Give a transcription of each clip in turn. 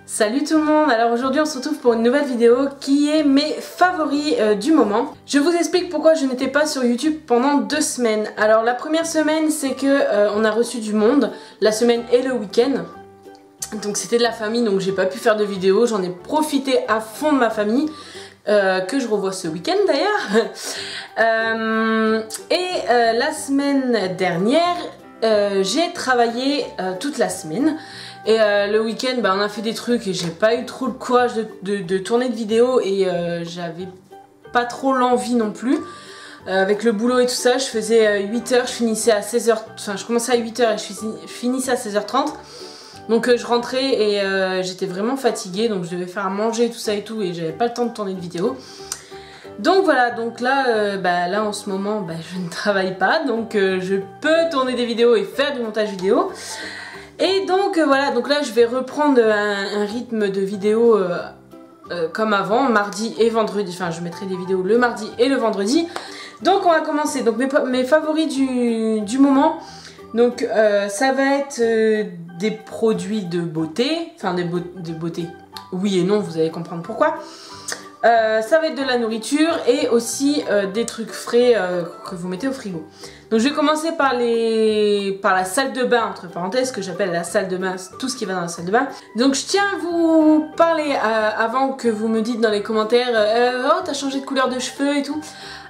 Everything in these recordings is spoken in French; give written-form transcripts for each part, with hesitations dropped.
Salut tout le monde, alors aujourd'hui on se retrouve pour une nouvelle vidéo qui est mes favoris du moment. Je vous explique pourquoi je n'étais pas sur YouTube pendant 2 semaines. Alors la première semaine c'est que on a reçu du monde, la semaine et le week-end. Donc c'était de la famille, donc j'ai pas pu faire de vidéo, j'en ai profité à fond de ma famille. Que je revois ce week-end d'ailleurs. La semaine dernière j'ai travaillé toute la semaine. Et le week-end, on a fait des trucs et j'ai pas eu trop le courage de tourner de vidéos et j'avais pas trop l'envie non plus. Avec le boulot et tout ça, je faisais 8h, je finissais à 16h, enfin je commençais à 8h et je finissais à 16h30. Donc je rentrais et j'étais vraiment fatiguée, donc je devais faire à manger tout ça et tout et j'avais pas le temps de tourner de vidéos. Donc voilà, donc là, là en ce moment, je ne travaille pas, donc je peux tourner des vidéos et faire du montage vidéo. Et donc voilà, donc là je vais reprendre un rythme de vidéo comme avant, mardi et vendredi, enfin je mettrai des vidéos le mardi et le vendredi. Donc on va commencer, donc mes favoris du moment, donc ça va être des produits de beauté, enfin des beautés, oui et non, vous allez comprendre pourquoi. Ça va être de la nourriture et aussi des trucs frais que vous mettez au frigo. Donc je vais commencer par la salle de bain, entre parenthèses, que j'appelle la salle de bain, tout ce qui va dans la salle de bain. Donc je tiens à vous parler avant que vous me dites dans les commentaires oh t'as changé de couleur de cheveux et tout.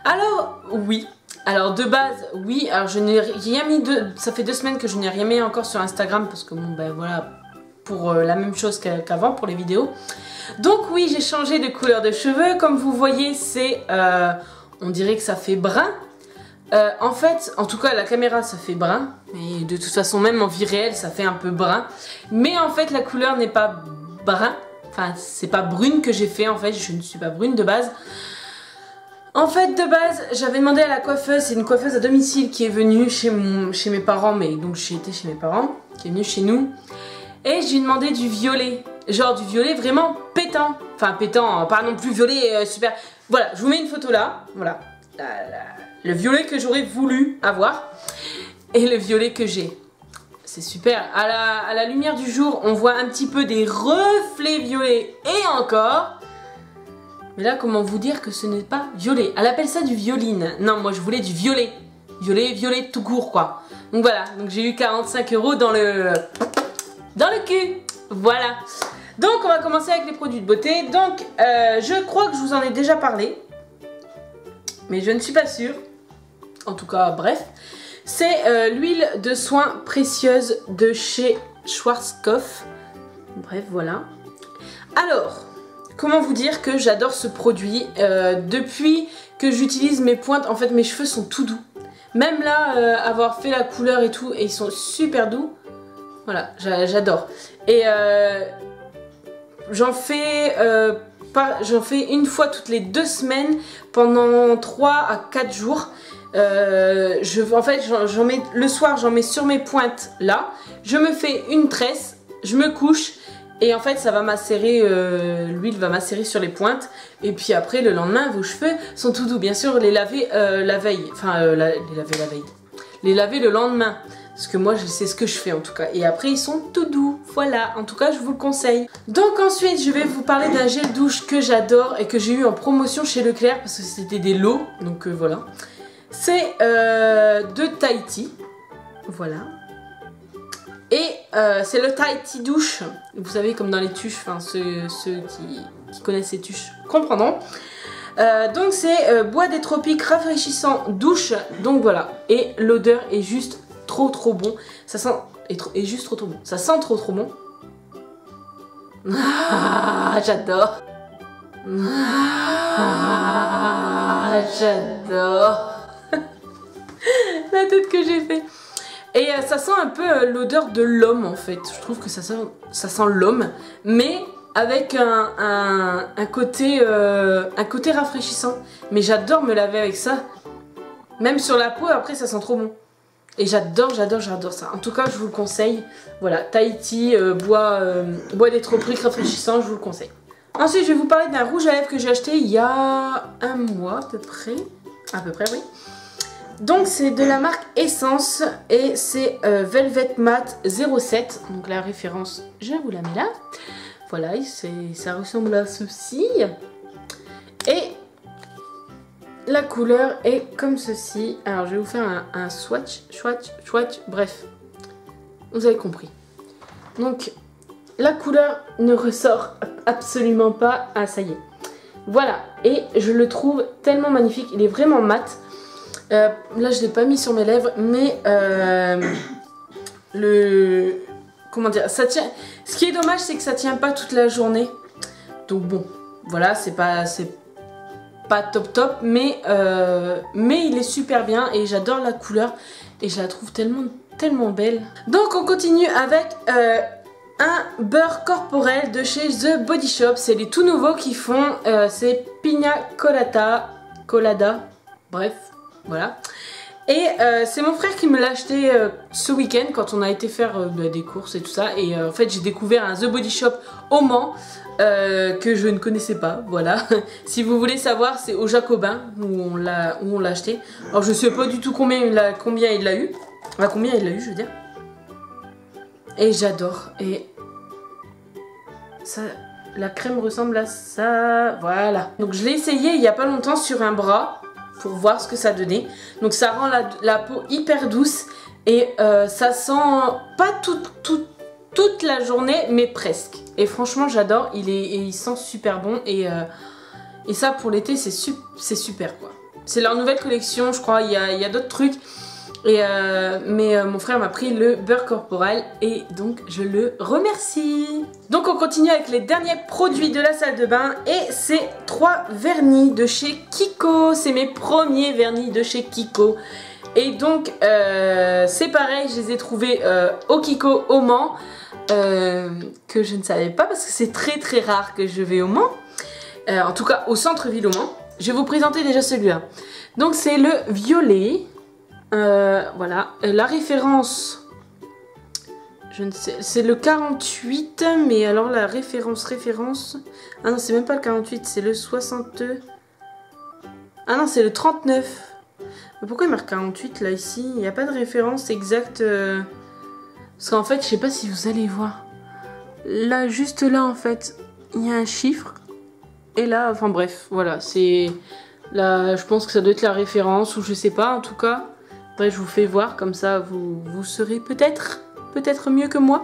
Alors oui, alors de base oui, alors je n'ai rien mis ça fait 2 semaines que je n'ai rien mis encore sur Instagram parce que bon voilà, pour la même chose qu'avant pour les vidéos. Donc oui, j'ai changé de couleur de cheveux, comme vous voyez c'est, on dirait que ça fait brun. En fait, en tout cas à la caméra ça fait brun, et de toute façon même en vie réelle ça fait un peu brun. Mais en fait la couleur n'est pas brun, enfin c'est pas brune que j'ai fait en fait, je ne suis pas brune de base. En fait de base j'avais demandé à la coiffeuse, c'est une coiffeuse à domicile qui est venue chez mes parents, mais donc j'ai été chez mes parents, qui est venue chez nous. Et je lui ai demandé du violet, genre du violet vraiment pétant, enfin pétant, pas non plus violet super. Voilà, je vous mets une photo là, voilà. Le violet que j'aurais voulu avoir et le violet que j'ai. C'est super. À la lumière du jour, on voit un petit peu des reflets violets et encore. Mais là, comment vous dire que ce n'est pas violet? Elle appelle ça du violine. Non, moi je voulais du violet. Violet tout court quoi. Donc voilà, donc j'ai eu 45 € dans le cul. Voilà. Donc on va commencer avec les produits de beauté. Donc je crois que je vous en ai déjà parlé. Mais je ne suis pas sûre. En tout cas, bref. C'est l'huile de soin précieuse de chez Schwarzkopf. Bref, voilà. Alors, comment vous dire que j'adore ce produit. Depuis que j'utilise mes pointes, en fait, mes cheveux sont tout doux. Même là, avoir fait la couleur et tout, et ils sont super doux. Voilà, j'adore. Et j'en fais une fois toutes les 2 semaines pendant 3 à 4 jours. En fait, j'en mets le soir, j'en mets sur mes pointes là. Je me fais une tresse, je me couche et en fait ça va macérer, l'huile va macérer sur les pointes. Et puis après le lendemain vos cheveux sont tout doux. Bien sûr les laver la veille, enfin les laver le lendemain. Parce que moi c'est ce que je fais en tout cas. Et après ils sont tout doux. Voilà, en tout cas je vous le conseille. Donc ensuite je vais vous parler d'un gel douche que j'adore et que j'ai eu en promotion chez Leclerc parce que c'était des lots. Donc voilà. C'est de Tahiti. Voilà. Et c'est le Tahiti douche. Vous savez comme dans les tuches, enfin ceux qui connaissent ces tuches comprendront. Donc c'est bois des tropiques rafraîchissant douche. Donc voilà. Et l'odeur est juste trop bon, ça sent est juste trop bon, ça sent trop bon. Ah, j'adore. Ah, j'adore. La tête que j'ai fait. Et ça sent un peu l'odeur de l'homme en fait. Je trouve que ça sent l'homme, mais avec un côté rafraîchissant. Mais j'adore me laver avec ça. Même sur la peau après ça sent trop bon. Et j'adore ça. En tout cas, je vous le conseille. Voilà, Tahiti, bois des tropiques rafraîchissants, je vous le conseille. Ensuite, je vais vous parler d'un rouge à lèvres que j'ai acheté il y a 1 mois à peu près. À peu près, oui. Donc, c'est de la marque Essence et c'est Velvet Matte 07. Donc, la référence, je vous la mets là. Voilà, ça ressemble à ceci. Et la couleur est comme ceci. Alors je vais vous faire un swatch, bref. Vous avez compris. Donc la couleur ne ressort absolument pas. Ah ça y est. Voilà, et je le trouve tellement magnifique. Il est vraiment mat. Là je l'ai pas mis sur mes lèvres, mais comment dire, ça tient. Ce qui est dommage, c'est que ça tient pas toute la journée. Donc bon, voilà, c'est pas top, mais il est super bien et j'adore la couleur et je la trouve tellement belle. Donc on continue avec un beurre corporel de chez The Body Shop. C'est les tout nouveaux qui font, c'est Pina Colada, bref, voilà. Et c'est mon frère qui me l'a acheté ce week-end quand on a été faire des courses et tout ça. Et en fait j'ai découvert un The Body Shop au Mans que je ne connaissais pas, voilà. Si vous voulez savoir, c'est au Jacobin où on l'a acheté. Alors je sais pas du tout combien il l'a eu. Enfin, combien il l'a eu, je veux dire. Et j'adore. Et ça, la crème ressemble à ça, voilà. Donc je l'ai essayé il y a pas longtemps sur un bras pour voir ce que ça donnait. Donc ça rend la peau hyper douce et ça sent pas toute la journée, mais presque. Et franchement j'adore, il sent super bon et ça pour l'été c'est super quoi. C'est leur nouvelle collection, je crois, il y a d'autres trucs. Mais mon frère m'a pris le beurre corporel et donc je le remercie. Donc on continue avec les derniers produits de la salle de bain et c'est 3 vernis de chez Kiko. C'est mes premiers vernis de chez Kiko. Et donc c'est pareil, je les ai trouvés au Kiko au Mans, que je ne savais pas parce que c'est très rare que je vais au Mans. En tout cas au centre-ville au Mans. Je vais vous présenter déjà celui-là. Donc c'est le violet. Voilà, la référence, je ne sais, c'est le 48, mais alors la référence, ah non c'est même pas le 48, c'est le 60, ah non c'est le 39, mais pourquoi il marque 48 là ici, il n'y a pas de référence exacte, parce qu'en fait je sais pas si vous allez voir, là juste là en fait, il y a un chiffre, et là, enfin bref, voilà, c'est, là je pense que ça doit être la référence, ou je sais pas en tout cas. Après je vous fais voir, comme ça vous serez peut-être mieux que moi.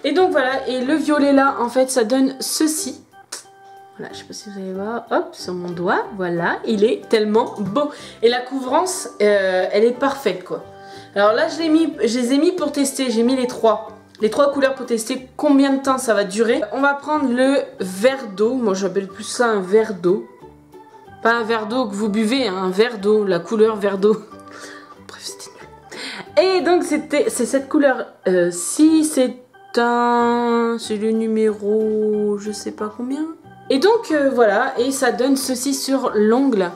Et donc voilà, et le violet là en fait ça donne ceci. Voilà, je sais pas si vous allez voir, hop, sur mon doigt, voilà, il est tellement beau. Et la couvrance, elle est parfaite quoi. Alors là je les ai mis pour tester, j'ai mis les trois couleurs pour tester combien de temps ça va durer. On va prendre le verre d'eau, moi j'appelle plus ça un verre d'eau. Pas un verre d'eau que vous buvez, hein, un verre d'eau, la couleur verre d'eau. Et donc c'est cette couleur ci, c'est le numéro je sais pas combien. Et donc voilà, et ça donne ceci sur l'ongle.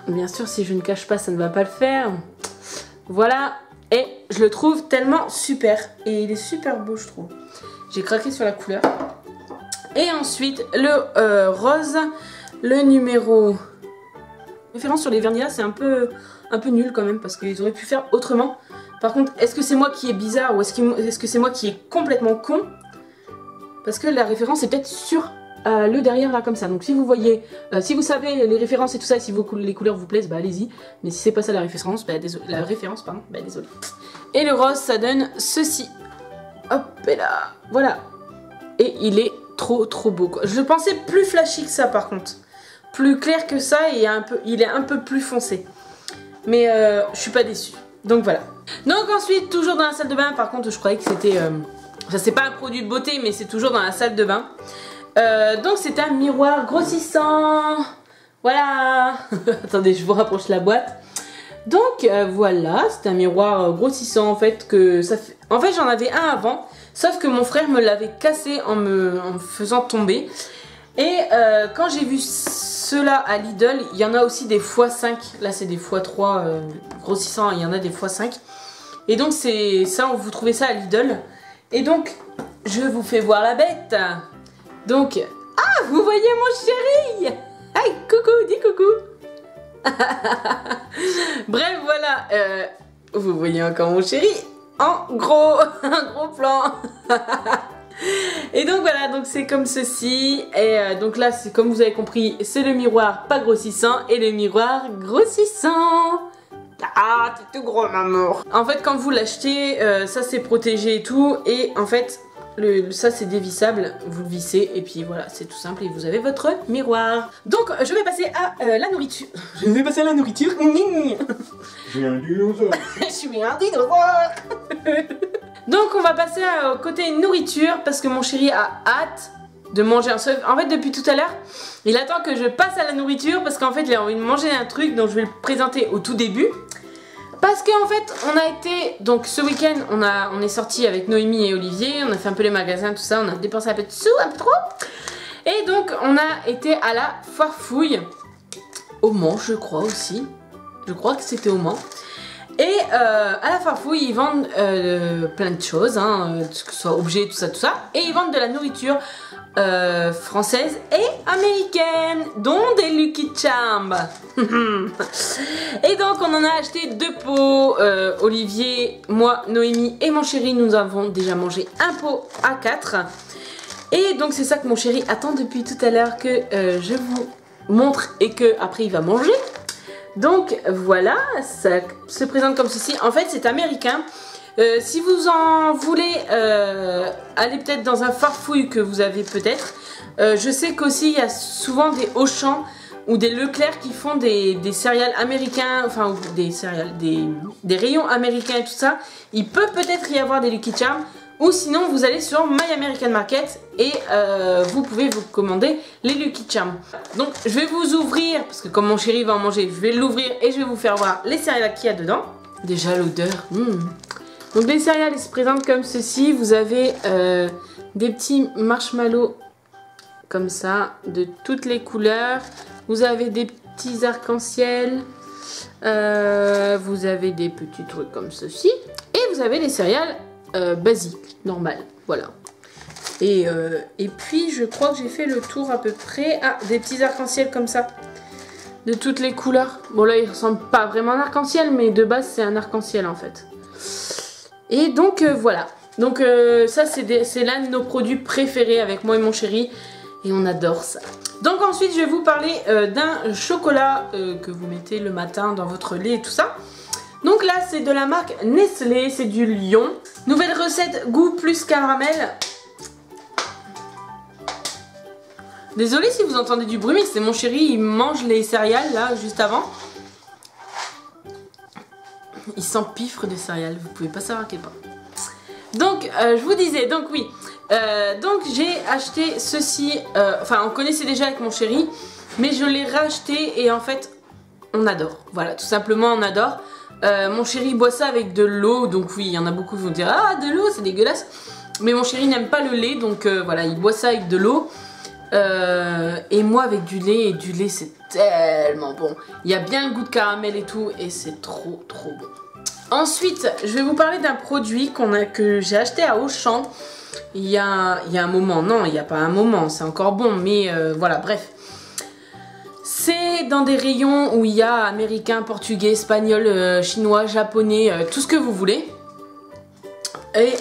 Bien sûr si je ne cache pas ça ne va pas le faire. Voilà, et je le trouve tellement super. Et il est super beau je trouve. J'ai craqué sur la couleur. Et ensuite le rose, le numéro... Référence sur les vernis là c'est un peu nul quand même parce qu'ils auraient pu faire autrement. Par contre, est-ce que c'est moi qui est bizarre ou est-ce que c'est moi qui est complètement con? Parce que la référence est peut-être sur le derrière là comme ça. Donc si vous voyez, si vous savez les références et tout ça, et si les couleurs vous plaisent, bah allez-y. Mais si c'est pas ça la référence, bah désolé. Bah désolé. Et le rose, ça donne ceci. Hop et là, voilà. Et il est trop beau quoi. Je le pensais plus flashy que ça par contre. Plus clair que ça et il est un peu plus foncé. Mais je suis pas déçue. Donc voilà. Donc ensuite, toujours dans la salle de bain, par contre je croyais que c'était... ça c'est pas un produit de beauté, mais c'est toujours dans la salle de bain. Donc c'est un miroir grossissant. Voilà. Attendez, je vous rapproche la boîte. Donc voilà, c'est un miroir grossissant en fait. En fait j'en avais un avant, sauf que mon frère me l'avait cassé en me faisant tomber. Et quand j'ai vu ceux-là à Lidl, il y en a aussi des x5. Là c'est des x3 grossissants, il y en a des x5. Et donc c'est ça, vous trouvez ça à Lidl. Et donc je vous fais voir la bête. Donc, ah vous voyez mon chéri. Aïe, coucou, dis coucou. Bref voilà, vous voyez encore mon chéri en gros, un gros plan. Et donc voilà, donc c'est comme ceci. Et donc là, c'est comme vous avez compris, c'est le miroir pas grossissant et le miroir grossissant. Ah, t'es tout gros, maman. En fait, quand vous l'achetez, ça c'est protégé et tout. Et en fait, ça c'est dévissable. Vous le vissez et puis voilà, c'est tout simple et vous avez votre miroir. Donc, je vais passer à la nourriture. Je vais passer à la nourriture. Je suis un dinosaure. Je suis un dinosaure. Donc, on va passer au côté nourriture parce que mon chéri a hâte de manger un seul. En fait, depuis tout à l'heure, il attend que je passe à la nourriture parce qu'en fait, il a envie de manger un truc dont je vais le présenter au tout début. Parce qu'en fait, on a été, donc ce week-end, on est sorti avec Noémie et Olivier, on a fait un peu les magasins, tout ça, on a dépensé un peu de sous, un peu trop. Et donc, on a été à la Farfouille, au Mans, je crois aussi. Je crois que c'était au Mans. Et à la Farfouille, ils vendent plein de choses, hein, que ce soit objets, tout ça. Et ils vendent de la nourriture française et américaine, dont des Lucky Charms. Et donc, on en a acheté 2 pots. Olivier, moi, Noémie et mon chéri, nous avons déjà mangé un pot à 4. Et donc, c'est ça que mon chéri attend depuis tout à l'heure que je vous montre et que après il va manger. Donc voilà, ça se présente comme ceci. En fait, c'est américain. Si vous en voulez aller peut-être dans un Farfouille que vous avez peut-être, je sais qu'aussi il y a souvent des Auchan ou des Leclerc qui font des céréales américains, enfin des céréales, des rayons américains et tout ça. Il peut peut-être y avoir des Lucky Charms. Ou sinon vous allez sur My American Market et vous pouvez vous commander les Lucky Charms. Donc je vais vous ouvrir, parce que comme mon chéri va en manger, je vais l'ouvrir et je vais vous faire voir les céréales qu'il y a dedans. Déjà l'odeur. Donc les céréales ils se présentent comme ceci. Vous avez des petits marshmallows comme ça, de toutes les couleurs. Vous avez des petits arcs-en-ciel. Vous avez des petits trucs comme ceci. Et vous avez les céréales basique, normal, voilà. Et puis je crois que j'ai fait le tour à peu près. Ah, des petits arcs-en-ciel comme ça, de toutes les couleurs. Bon là il ressemble pas vraiment à un arc-en-ciel, mais de base c'est un arc-en-ciel en fait. Et donc voilà. Donc ça c'est l'un de nos produits préférés avec moi et mon chéri. Et on adore ça. Donc ensuite je vais vous parler d'un chocolat que vous mettez le matin dans votre lait et tout ça. Donc là c'est de la marque Nestlé, c'est du Lion. Nouvelle recette goût plus caramel. Désolée si vous entendez du bruit, mais c'est mon chéri, il mange les céréales là juste avant. Il s'empiffre des céréales, vous pouvez pas savoir à quel point. Donc je vous disais, donc oui, donc j'ai acheté ceci, enfin on connaissait déjà avec mon chéri, mais je l'ai racheté et en fait on adore. Voilà, tout simplement on adore. Mon chéri boit ça avec de l'eau, donc oui, il y en a beaucoup qui vont dire ah de l'eau c'est dégueulasse, mais mon chéri n'aime pas le lait, donc voilà, il boit ça avec de l'eau. Et moi avec du lait, et du lait c'est tellement bon. Il y a bien le goût de caramel et tout, et c'est trop bon. Ensuite, je vais vous parler d'un produit que j'ai acheté à Auchan il y a un moment. Non, il n'y a pas un moment, c'est encore bon, mais voilà, bref. C'est dans des rayons où il y a américain, portugais, espagnol, chinois, japonais, tout ce que vous voulez. Et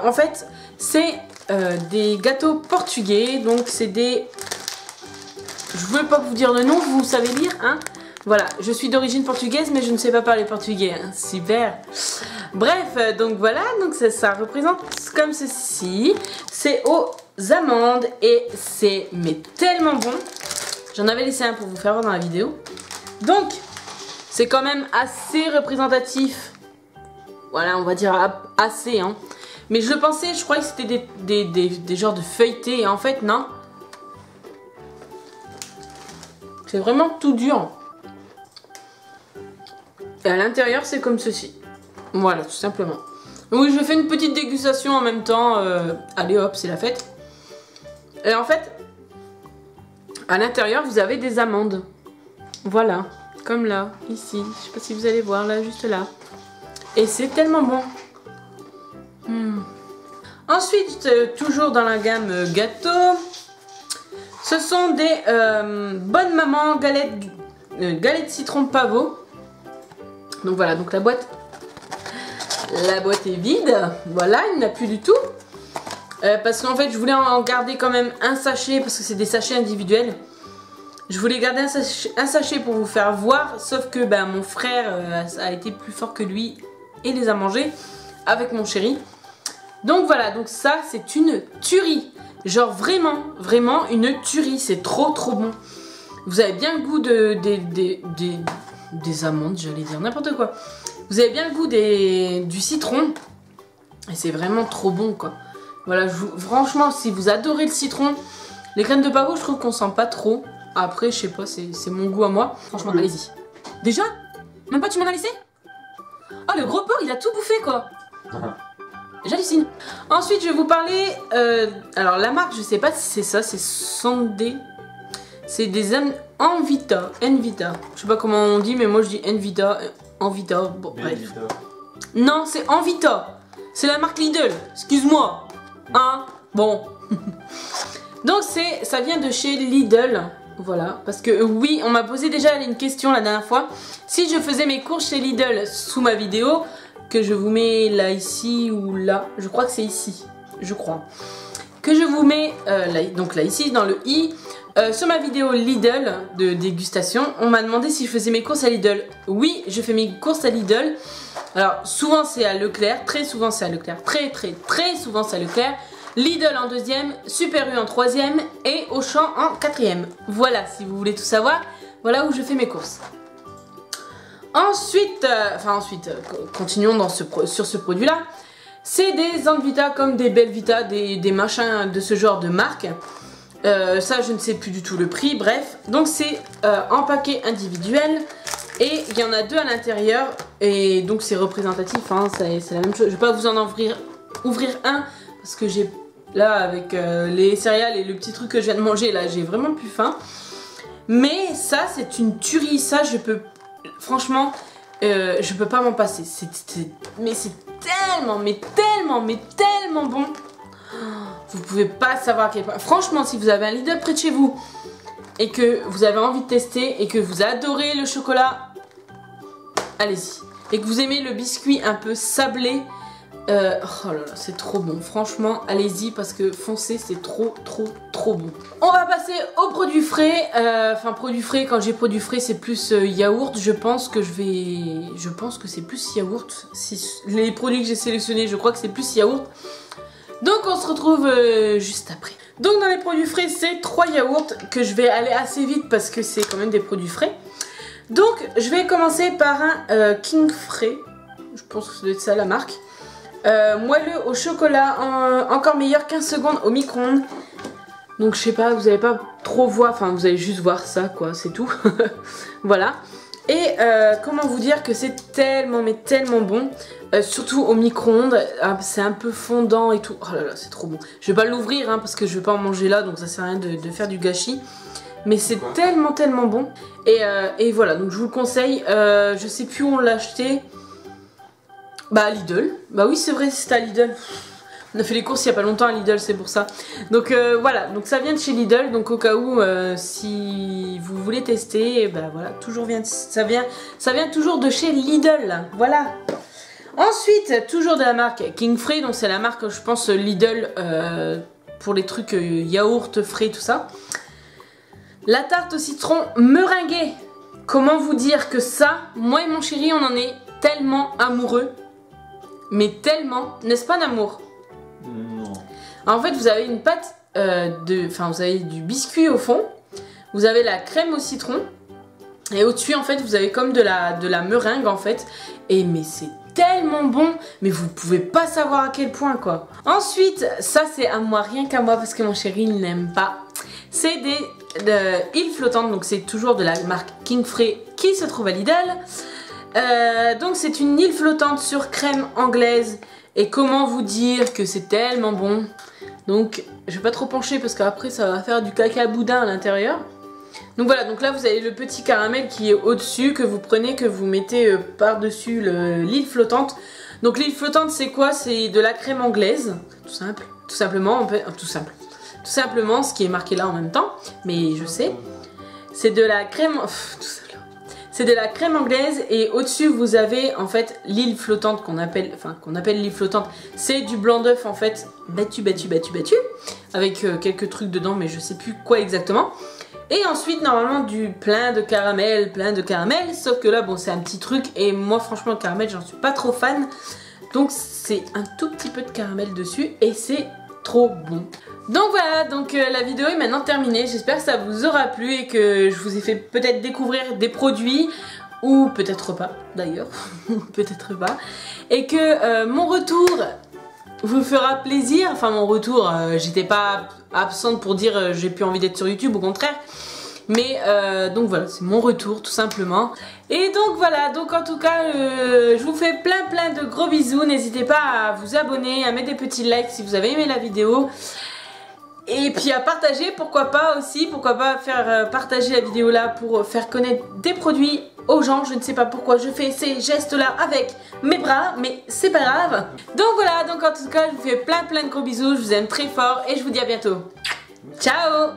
en fait, c'est des gâteaux portugais. Donc c'est des... Je ne veux pas vous dire le nom, vous savez lire, hein. Voilà, je suis d'origine portugaise, mais je ne sais pas parler portugais. Hein. Super. Bref, donc voilà, donc ça représente comme ceci. C'est aux amandes et c'est mais tellement bon. J'en avais laissé un pour vous faire voir dans la vidéo. Donc, c'est quand même assez représentatif. Voilà, on va dire assez, hein. Mais je le pensais, je croyais que c'était des genres de feuilletés. Et en fait, non. C'est vraiment tout dur. Et à l'intérieur, c'est comme ceci. Voilà, tout simplement. Oui, je fais une petite dégustation en même temps. Allez hop, c'est la fête. Et en fait... à l'intérieur, vous avez des amandes. Voilà, comme là, ici. Je sais pas si vous allez voir, là, juste là. Et c'est tellement bon. Ensuite, toujours dans la gamme gâteau, ce sont des Bonne Maman galettes citron pavot. Donc voilà, donc la boîte est vide. Voilà, il n'y en a plus du tout. Parce qu'en fait je voulais en garder quand même un sachet parce que c'est des sachets individuels. Je voulais garder un sachet pour vous faire voir, sauf que ben, mon frère a été plus fort que lui et les a mangés avec mon chéri. Donc voilà, donc ça c'est une tuerie. Genre vraiment, vraiment une tuerie, c'est trop bon. Vous avez bien le goût des amandes, j'allais dire n'importe quoi. Vous avez bien le goût du citron. Et c'est vraiment trop bon quoi. Voilà, franchement, si vous adorez le citron, les graines de pavot, je trouve qu'on sent pas trop. Après, je sais pas, c'est mon goût à moi. Franchement, allez-y. Déjà? Même pas tu m'en as laissé? Oh, le gros porc, il a tout bouffé quoi. J'hallucine. Ensuite, je vais vous parler... alors, la marque, je sais pas si c'est ça, c'est Sondé. C'est des Envita. Envita. Je sais pas comment on dit, mais moi je dis Envita. Envita. Bon, bref. Non, c'est Envita. C'est la marque Lidl. Excuse-moi. Hein? Bon. Donc, ça vient de chez Lidl. Voilà. Parce que, oui, on m'a posé déjà une question la dernière fois. Si je faisais mes courses chez Lidl sous ma vidéo, que je vous mets là, ici ou là. Je crois que c'est ici. Je crois. Que je vous mets, donc là, ici, dans le i. Sur ma vidéo Lidl de dégustation, on m'a demandé si je faisais mes courses à Lidl. Oui, je fais mes courses à Lidl. Alors, souvent c'est à Leclerc, très souvent c'est à Leclerc, très souvent c'est à Leclerc. Lidl en deuxième, Super U en troisième et Auchan en quatrième. Voilà, si vous voulez tout savoir, voilà où je fais mes courses. Ensuite, continuons sur ce produit-là. C'est des Envita comme des Belvita, des machins de ce genre de marque. Ça je ne sais plus du tout le prix, bref. Donc c'est en paquet individuel et il y en a 2 à l'intérieur et donc c'est représentatif, hein, c'est la même chose. Je vais pas vous en ouvrir un parce que j'ai là avec les céréales et le petit truc que je viens de manger là, j'ai vraiment plus faim. Mais ça c'est une tuerie, ça je peux franchement je peux pas m'en passer. Mais c'est tellement bon. Vous pouvez pas savoir à quel point. Franchement, si vous avez un Lidl près de chez vous et que vous avez envie de tester et que vous adorez le chocolat, allez-y. Et que vous aimez le biscuit un peu sablé, oh là là, c'est trop bon. Franchement, allez-y parce que foncez, c'est trop bon. On va passer aux produits frais. Enfin, produits frais, quand j'ai produits frais, c'est plus yaourt. Je pense que c'est plus yaourt. Si les produits que j'ai sélectionnés, je crois que c'est plus yaourt. Donc on se retrouve juste après. Donc dans les produits frais, c'est 3 yaourts que je vais aller assez vite parce que c'est quand même des produits frais. Donc je vais commencer par un King Frais. Je pense que c'est ça la marque. Moelleux au chocolat, encore meilleur, 15 secondes au micro-ondes. Donc je sais pas, vous allez pas trop voir, enfin vous allez juste voir ça quoi, c'est tout. Voilà. Et comment vous dire que c'est tellement bon, surtout au micro-ondes, c'est un peu fondant et tout. Oh là là, c'est trop bon. Je vais pas l'ouvrir hein, parce que je vais pas en manger là, donc ça sert à rien de faire du gâchis. Mais c'est tellement bon. Et voilà, donc je vous le conseille. Je sais plus où on l'a acheté. Bah à Lidl. Bah oui c'est vrai, c'était à Lidl. On a fait les courses il y a pas longtemps à Lidl, c'est pour ça. Donc voilà, donc ça vient de chez Lidl, donc au cas où si vous voulez tester, bah voilà, ça vient toujours de chez Lidl, voilà. Ensuite, toujours de la marque King Frais, donc c'est la marque je pense Lidl pour les trucs yaourt frais tout ça. La tarte au citron meringuée. Comment vous dire que ça, moi et mon chéri, on en est tellement amoureux. Mais tellement, n'est-ce pas d'amour? Non. En fait, vous avez une pâte vous avez du biscuit au fond, vous avez la crème au citron, et au-dessus, en fait, vous avez comme de la meringue, en fait. Mais c'est tellement bon, mais vous pouvez pas savoir à quel point, quoi. Ensuite, ça, c'est à moi, rien qu'à moi, parce que mon chéri, il n'aime pas. C'est des îles flottantes, donc c'est toujours de la marque King Frais qui se trouve à Lidl. Donc, c'est une île flottante sur crème anglaise. Et comment vous dire que c'est tellement bon. Donc je vais pas trop pencher parce qu'après ça va faire du caca boudin à l'intérieur. Donc voilà, donc là vous avez le petit caramel qui est au-dessus, que vous prenez, que vous mettez par-dessus l'île flottante. Donc l'île flottante c'est quoi? C'est de la crème anglaise, tout simplement, tout simplement, ce qui est marqué là en même temps, mais je sais. C'est de la crème... c'est de la crème anglaise et au-dessus vous avez en fait l'île flottante qu'on appelle l'île flottante. C'est du blanc d'œuf en fait battu avec quelques trucs dedans mais je sais plus quoi exactement. Et ensuite normalement du plein de caramel, sauf que là bon c'est un petit truc et moi franchement le caramel j'en suis pas trop fan. Donc c'est un tout petit peu de caramel dessus et c'est trop bon. Donc voilà, donc la vidéo est maintenant terminée, j'espère que ça vous aura plu et que je vous ai fait peut-être découvrir des produits ou peut-être pas d'ailleurs, peut-être pas, et que mon retour vous fera plaisir. Enfin mon retour, j'étais pas absente pour dire j'ai plus envie d'être sur YouTube, au contraire. Mais donc voilà, c'est mon retour tout simplement. Et donc voilà, donc en tout cas je vous fais plein de gros bisous. N'hésitez pas à vous abonner, à mettre des petits likes si vous avez aimé la vidéo. Et puis à partager, pourquoi pas aussi, pourquoi pas faire partager la vidéo là pour faire connaître des produits aux gens. Je ne sais pas pourquoi je fais ces gestes là avec mes bras, mais c'est pas grave. Donc voilà, donc en tout cas je vous fais plein de gros bisous, je vous aime très fort et je vous dis à bientôt. Ciao!